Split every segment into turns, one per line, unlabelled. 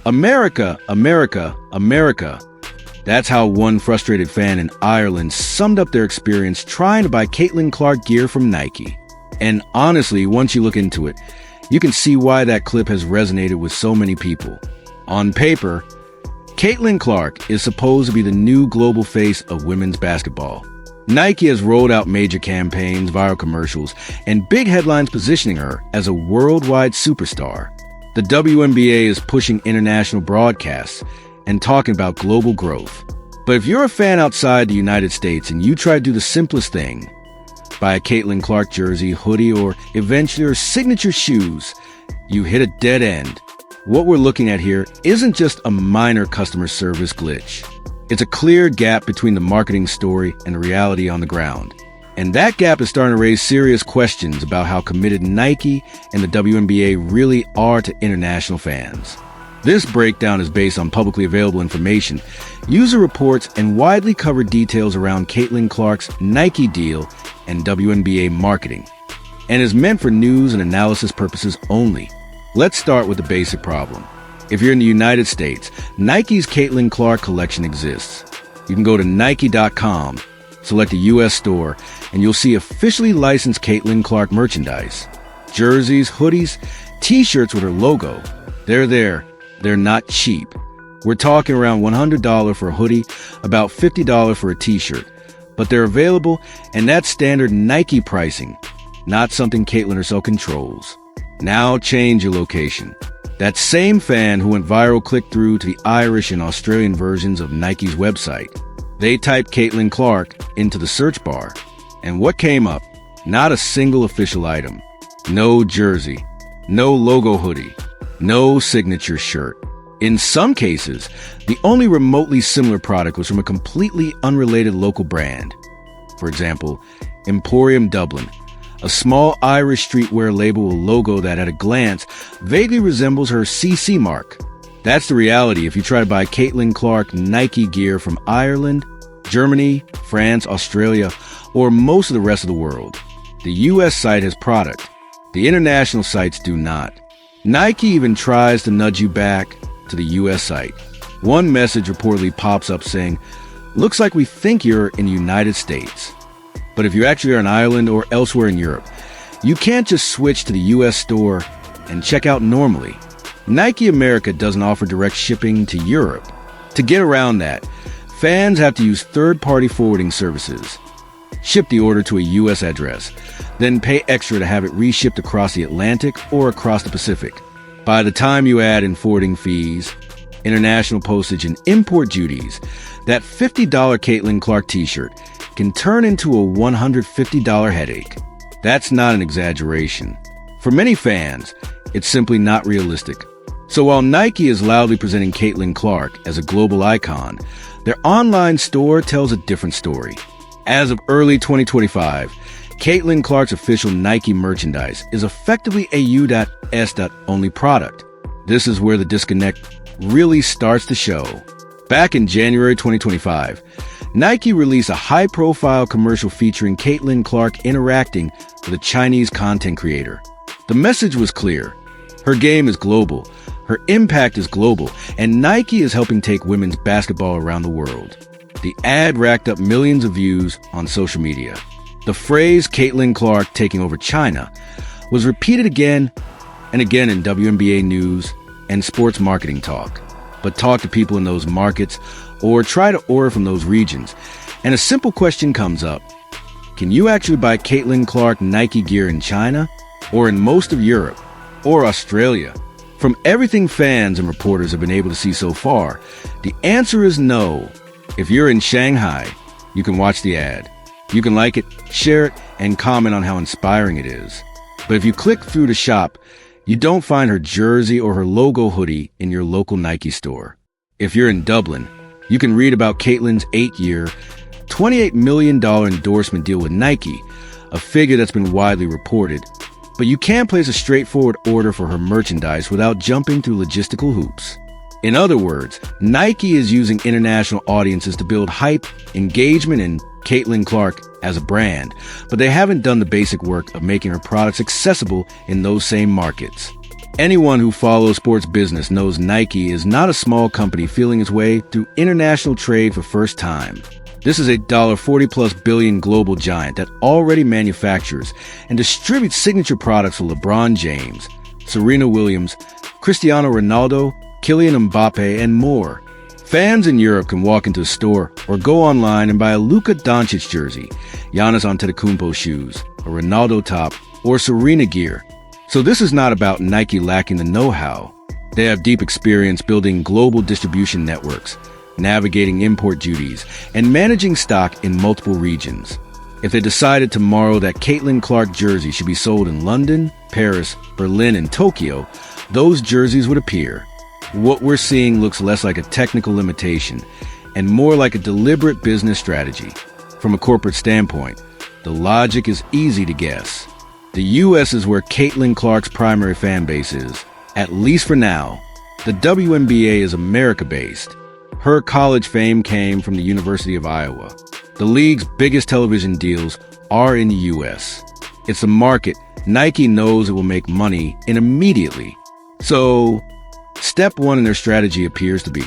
America, America, America. That's how one frustrated fan in Ireland summed up their experience trying to buy Caitlin Clark gear from Nike. And honestly, once you look into it, you can see why that clip has resonated with so many people. On paper, Caitlin Clark is supposed to be the new global face of women's basketball. Nike has rolled out major campaigns, viral commercials, and big headlines positioning her as a worldwide superstar. The WNBA is pushing international broadcasts and talking about global growth. But if you're a fan outside the United States and you try to do the simplest thing, buy a Caitlin Clark jersey, hoodie, or eventually her signature shoes, you hit a dead end. What we're looking at here isn't just a minor customer service glitch. It's a clear gap between the marketing story and the reality on the ground. And that gap is starting to raise serious questions about how committed Nike and the WNBA really are to international fans. This breakdown is based on publicly available information, user reports, and widely covered details around Caitlin Clark's Nike deal and WNBA marketing, and is meant for news and analysis purposes only. Let's start with the basic problem. If you're in the United States, Nike's Caitlin Clark collection exists. You can go to Nike.com, select a U.S. store, and you'll see officially licensed Caitlin Clark merchandise. Jerseys, hoodies, t-shirts with her logo. They're there. They're not cheap. We're talking around $100 for a hoodie, about $50 for a t-shirt. But they're available, and that's standard Nike pricing, not something Caitlin herself controls. Now change your location. That same fan who went viral clicked through to the Irish and Australian versions of Nike's website. They typed Caitlin Clark into the search bar. And what came up? Not a single official item. No jersey. No logo hoodie. No signature shirt. In some cases, the only remotely similar product was from a completely unrelated local brand. For example, Emporium Dublin, a small Irish streetwear label with a logo that at a glance vaguely resembles her CC mark. That's the reality if you try to buy Caitlin Clark Nike gear from Ireland, Germany, France, Australia, or most of the rest of the world. The US site has product. The international sites do not. Nike even tries to nudge you back to the US site. One message reportedly pops up saying, "Looks like we think you're in the United States." But if you actually are in Ireland or elsewhere in Europe, you can't just switch to the US store and check out normally. Nike America doesn't offer direct shipping to Europe. To get around that, fans have to use third-party forwarding services. Ship the order to a US address, then pay extra to have it reshipped across the Atlantic or across the Pacific. By the time you add in forwarding fees, international postage, and import duties, that $50 Caitlin Clark t-shirt can turn into a $150 headache. That's not an exaggeration. For many fans, it's simply not realistic. So while Nike is loudly presenting Caitlin Clark as a global icon, their online store tells a different story. As of early 2025, Caitlin Clark's official Nike merchandise is effectively a U.S. only product. This is where the disconnect really starts to show. Back in January 2025, Nike released a high-profile commercial featuring Caitlin Clark interacting with a Chinese content creator. The message was clear. Her game is global, her impact is global, and Nike is helping take women's basketball around the world. The ad racked up millions of views on social media. The phrase Caitlin Clark taking over China was repeated again and again in WNBA news and sports marketing talk. But talk to people in those markets or try to order from those regions, and a simple question comes up. Can you actually buy Caitlin Clark Nike gear in China or in most of Europe or Australia? From everything fans and reporters have been able to see so far, the answer is no. If you're in Shanghai, you can watch the ad. You can like it, share it, and comment on how inspiring it is. But if you click through to shop, you don't find her jersey or her logo hoodie in your local Nike store. If you're in Dublin, you can read about Caitlin's 8-year, $28 million endorsement deal with Nike, a figure that's been widely reported. But you can't place a straightforward order for her merchandise without jumping through logistical hoops. In other words, Nike is using international audiences to build hype, engagement, and Caitlin Clark as a brand, but they haven't done the basic work of making her products accessible in those same markets. Anyone who follows sports business knows Nike is not a small company feeling its way through international trade for first time. This is a $40+ billion global giant that already manufactures and distributes signature products for LeBron James, Serena Williams, Cristiano Ronaldo, Kylian Mbappe, and more. Fans in Europe can walk into a store or go online and buy a Luka Doncic jersey, Giannis Antetokounmpo shoes, a Ronaldo top, or Serena gear. So this is not about Nike lacking the know-how. They have deep experience building global distribution networks, navigating import duties, and managing stock in multiple regions. If they decided tomorrow that Caitlin Clark jerseys should be sold in London, Paris, Berlin, and Tokyo, those jerseys would appear. What we're seeing looks less like a technical limitation and more like a deliberate business strategy. From a corporate standpoint, the logic is easy to guess. The US is where Caitlin Clark's primary fan base is, at least for now. The WNBA is America-based. Her college fame came from the University of Iowa. The league's biggest television deals are in the US. It's a market Nike knows it will make money in immediately. So, step one in their strategy appears to be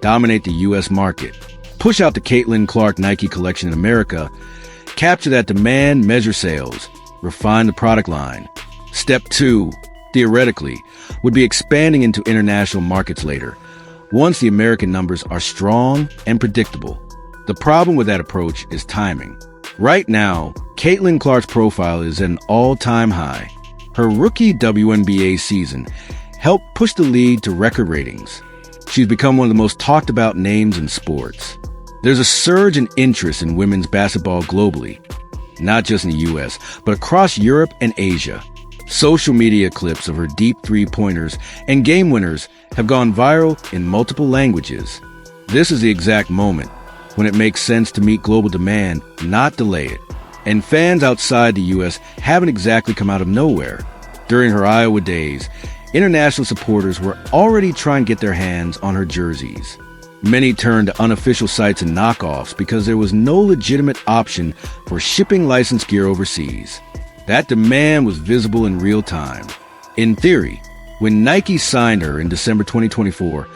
dominate the US market, push out the Caitlin Clark Nike collection in America, capture that demand, measure sales, refine the product line. Step two, theoretically, would be expanding into international markets later, once the American numbers are strong and predictable. The problem with that approach is timing. Right now, Caitlin Clark's profile is at an all-time high. Her rookie WNBA season helped push the league to record ratings. She's become one of the most talked about names in sports. There's a surge in interest in women's basketball globally, not just in the US, but across Europe and Asia. Social media clips of her deep three-pointers and game winners have gone viral in multiple languages. This is the exact moment when it makes sense to meet global demand, not delay it. And fans outside the US haven't exactly come out of nowhere. During her Iowa days, international supporters were already trying to get their hands on her jerseys. Many turned to unofficial sites and knockoffs because there was no legitimate option for shipping licensed gear overseas. That demand was visible in real time. In theory, when Nike signed her in December 2024,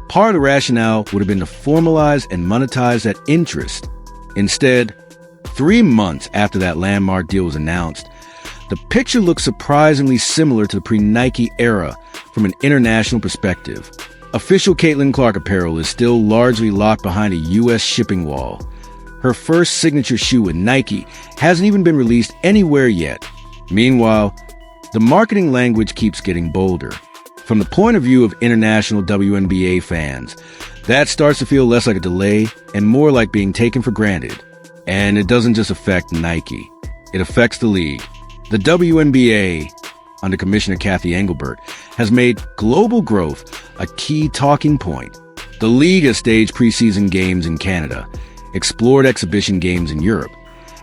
part of the rationale would have been to formalize and monetize that interest. Instead, 3 months after that landmark deal was announced, the picture looks surprisingly similar to the pre-Nike era from an international perspective. Official Caitlin Clark apparel is still largely locked behind a US shipping wall. Her first signature shoe with Nike hasn't even been released anywhere yet. Meanwhile, the marketing language keeps getting bolder. From the point of view of international WNBA fans, that starts to feel less like a delay and more like being taken for granted. And it doesn't just affect Nike. It affects the league. The WNBA, under Commissioner Kathy Engelbert, has made global growth a key talking point. The league has staged preseason games in Canada, explored exhibition games in Europe,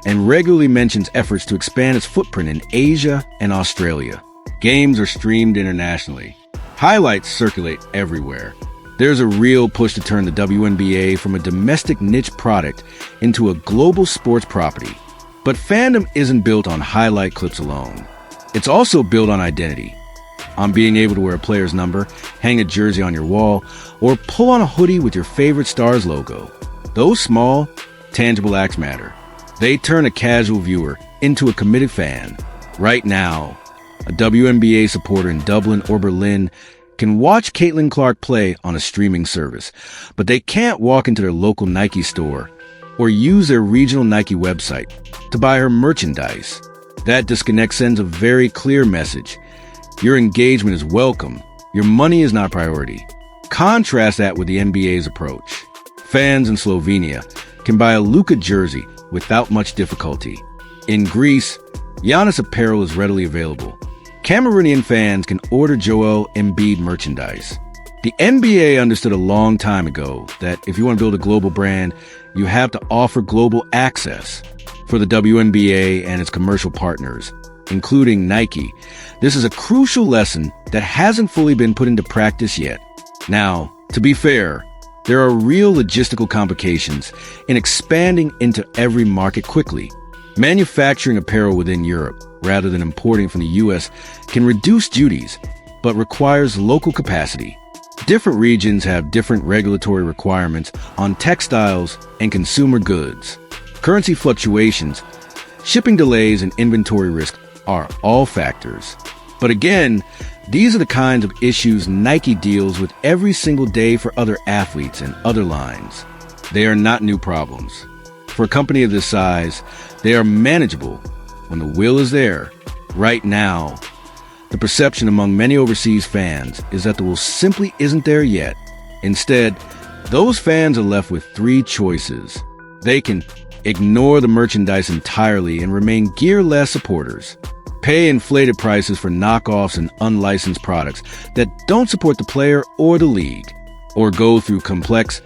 and regularly mentions efforts to expand its footprint in Asia and Australia. Games are streamed internationally. Highlights circulate everywhere. There's a real push to turn the WNBA from a domestic niche product into a global sports property. But fandom isn't built on highlight clips alone. It's also built on identity, on being able to wear a player's number, hang a jersey on your wall, or pull on a hoodie with your favorite star's logo. Those small, tangible acts matter. They turn a casual viewer into a committed fan. Right now, a WNBA supporter in Dublin or Berlin can watch Caitlin Clark play on a streaming service, but they can't walk into their local Nike store or use their regional Nike website to buy her merchandise. That disconnect sends a very clear message. Your engagement is welcome. Your money is not a priority. Contrast that with the NBA's approach. Fans in Slovenia can buy a Luka jersey without much difficulty. In Greece, Giannis apparel is readily available. Cameroonian fans can order Joel Embiid merchandise. The NBA understood a long time ago that if you want to build a global brand, you have to offer global access. For the WNBA and its commercial partners, including Nike, this is a crucial lesson that hasn't fully been put into practice yet. Now, to be fair, there are real logistical complications in expanding into every market quickly. Manufacturing apparel within Europe, rather than importing from the US, can reduce duties, but requires local capacity. Different regions have different regulatory requirements on textiles and consumer goods. Currency fluctuations, shipping delays, and inventory risk are all factors. But again, these are the kinds of issues Nike deals with every single day for other athletes and other lines. They are not new problems. For a company of this size, they are manageable when the will is there. Right now, the perception among many overseas fans is that the will simply isn't there yet. Instead, those fans are left with three choices. They can ignore the merchandise entirely and remain gear-less supporters, pay inflated prices for knockoffs and unlicensed products that don't support the player or the league, or go through complex,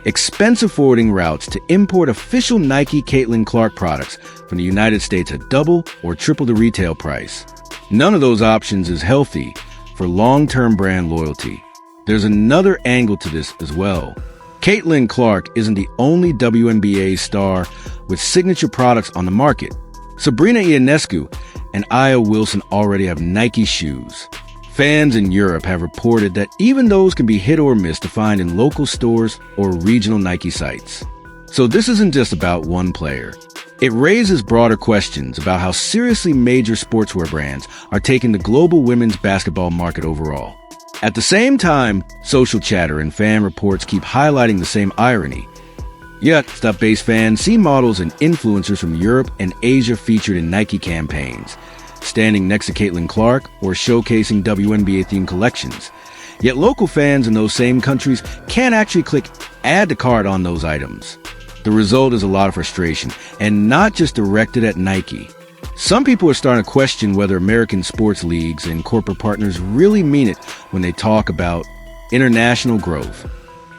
expensive forwarding routes to import official Nike Caitlin Clark products from the United States at double or triple the retail price. None of those options is healthy for long-term brand loyalty. There's another angle to this as well. Caitlin Clark isn't the only WNBA star with signature products on the market. Sabrina Ionescu and Aya Wilson already have Nike shoes. Fans in Europe have reported that even those can be hit or miss to find in local stores or regional Nike sites. So this isn't just about one player. It raises broader questions about how seriously major sportswear brands are taking the global women's basketball market overall. At the same time, social chatter and fan reports keep highlighting the same irony. Yet, Stuff-based fans see models and influencers from Europe and Asia featured in Nike campaigns, standing next to Caitlin Clark or showcasing WNBA-themed collections. Yet local fans in those same countries can't actually click add to cart on those items. The result is a lot of frustration, and not just directed at Nike. Some people are starting to question whether American sports leagues and corporate partners really mean it when they talk about international growth.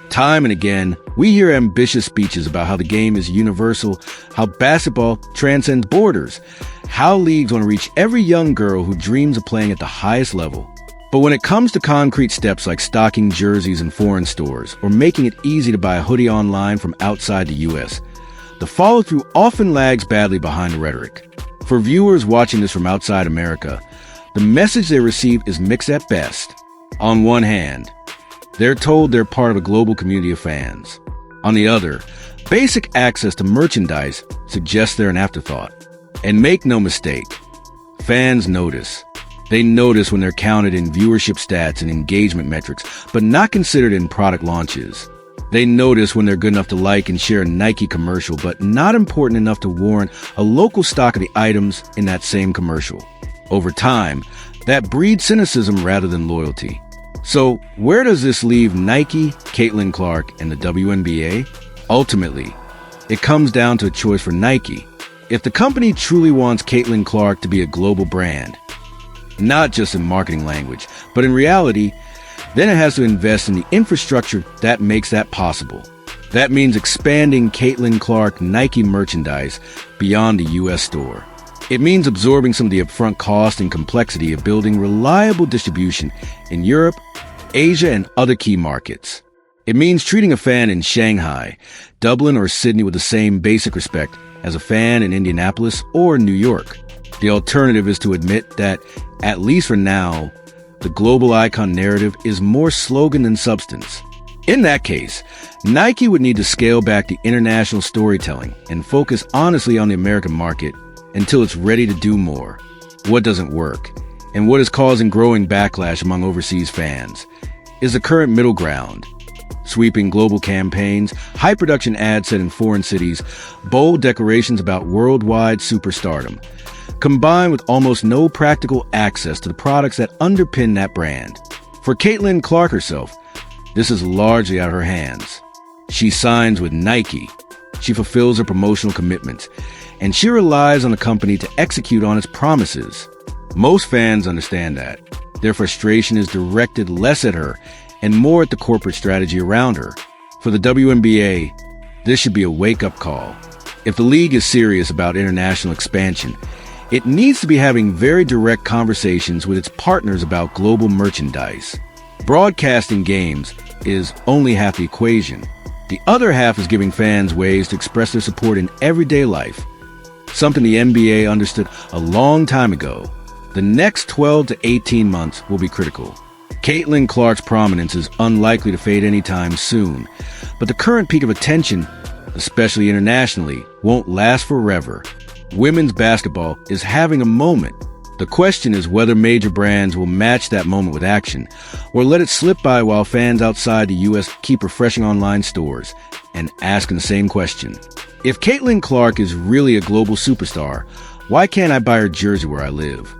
Time and again, we hear ambitious speeches about how the game is universal, how basketball transcends borders, how leagues want to reach every young girl who dreams of playing at the highest level. But when it comes to concrete steps like stocking jerseys in foreign stores or making it easy to buy a hoodie online from outside the US, the follow-through often lags badly behind the rhetoric. For viewers watching this from outside America, the message they receive is mixed at best. On one hand, they're told they're part of a global community of fans. On the other, basic access to merchandise suggests they're an afterthought. And make no mistake, fans notice. They notice when they're counted in viewership stats and engagement metrics, but not considered in product launches. They notice when they're good enough to like and share a Nike commercial, but not important enough to warrant a local stock of the items in that same commercial. Over time, that breeds cynicism rather than loyalty. So, where does this leave Nike, Caitlin Clark, and the WNBA? Ultimately, it comes down to a choice for Nike. If the company truly wants Caitlin Clark to be a global brand, not just in marketing language, but in reality, then it has to invest in the infrastructure that makes that possible. That means expanding Caitlin Clark Nike merchandise beyond the US store. It means absorbing some of the upfront cost and complexity of building reliable distribution in Europe, Asia, and other key markets. It means treating a fan in Shanghai, Dublin, or Sydney with the same basic respect as a fan in Indianapolis or New York. The alternative is to admit that, at least for now, the global icon narrative is more slogan than substance. In that case, Nike would need to scale back the international storytelling and focus honestly on the American market until it's ready to do more. What doesn't work, and what is causing growing backlash among overseas fans, is the current middle ground. Sweeping global campaigns, high-production ads set in foreign cities, bold declarations about worldwide superstardom, combined with almost no practical access to the products that underpin that brand. For Caitlin Clark herself, this is largely out of her hands. She signs with Nike. She fulfills her promotional commitments, and she relies on the company to execute on its promises. Most fans understand that. Their frustration is directed less at her and more at the corporate strategy around her. For the WNBA, this should be a wake-up call. If the league is serious about international expansion, it needs to be having very direct conversations with its partners about global merchandise. Broadcasting games is only half the equation. The other half is giving fans ways to express their support in everyday life, something the NBA understood a long time ago. The next 12 to 18 months will be critical. Caitlin Clark's prominence is unlikely to fade anytime soon, but the current peak of attention, especially internationally, won't last forever. Women's basketball is having a moment. The question is whether major brands will match that moment with action, or let it slip by while fans outside the U.S. keep refreshing online stores and asking the same question. If Caitlin Clark is really a global superstar, why can't I buy her jersey where I live?